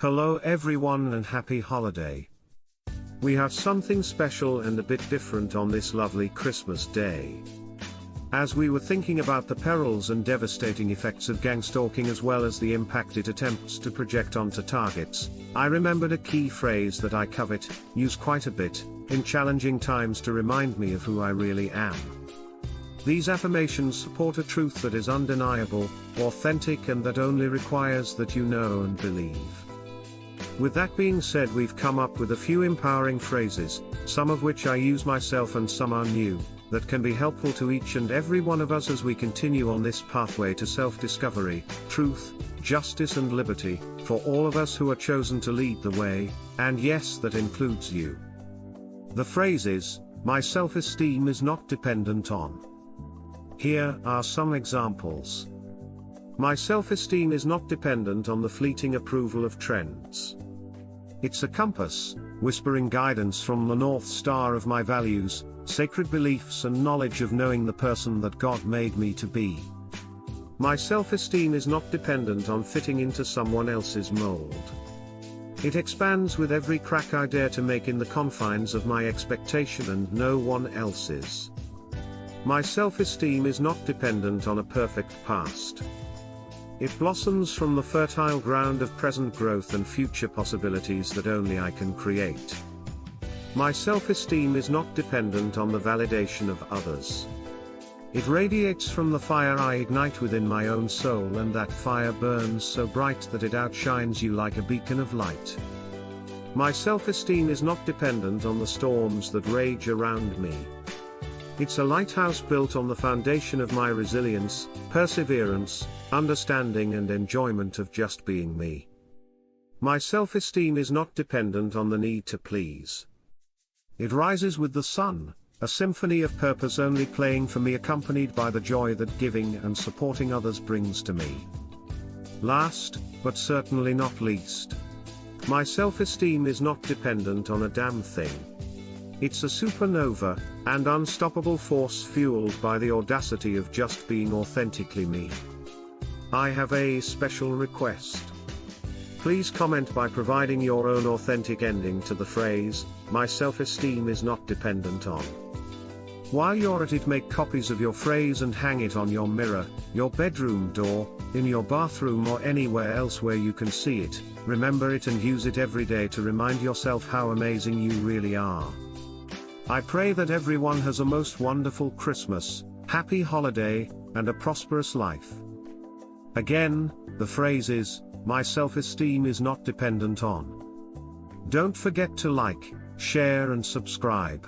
Hello everyone and happy holiday. We have something special and a bit different on this lovely Christmas day. As we were thinking about the perils and devastating effects of gangstalking as well as the impact it attempts to project onto targets, I remembered a key phrase that I covet, use quite a bit, in challenging times to remind me of who I really am. These affirmations support a truth that is undeniable, authentic and that only requires that you know and believe. With that being said, we've come up with a few empowering phrases, some of which I use myself and some are new, that can be helpful to each and every one of us as we continue on this pathway to self-discovery, truth, justice and liberty, for all of us who are chosen to lead the way, and yes, that includes you. The phrase is, my self-esteem is not dependent on. Here are some examples. My self-esteem is not dependent on the fleeting approval of trends. It's a compass, whispering guidance from the North Star of my values, sacred beliefs and knowledge of knowing the person that God made me to be. My self-esteem is not dependent on fitting into someone else's mold. It expands with every crack I dare to make in the confines of my expectation and no one else's. My self-esteem is not dependent on a perfect past. It blossoms from the fertile ground of present growth and future possibilities that only I can create. My self-esteem is not dependent on the validation of others. It radiates from the fire I ignite within my own soul, and that fire burns so bright that it outshines you like a beacon of light. My self-esteem is not dependent on the storms that rage around me. It's a lighthouse built on the foundation of my resilience, perseverance, understanding and enjoyment of just being me. My self-esteem is not dependent on the need to please. It rises with the sun, a symphony of purpose only playing for me, accompanied by the joy that giving and supporting others brings to me. Last, but certainly not least, my self-esteem is not dependent on a damn thing. It's a supernova, and unstoppable force fueled by the audacity of just being authentically me. I have a special request. Please comment by providing your own authentic ending to the phrase, my self-esteem is not dependent on. While you're at it, make copies of your phrase and hang it on your mirror, your bedroom door, in your bathroom or anywhere else where you can see it. Remember it and use it every day to remind yourself how amazing you really are. I pray that everyone has a most wonderful Christmas, happy holiday, and a prosperous life. Again, the phrase is, my self-esteem is not dependent on. Don't forget to like, share and subscribe.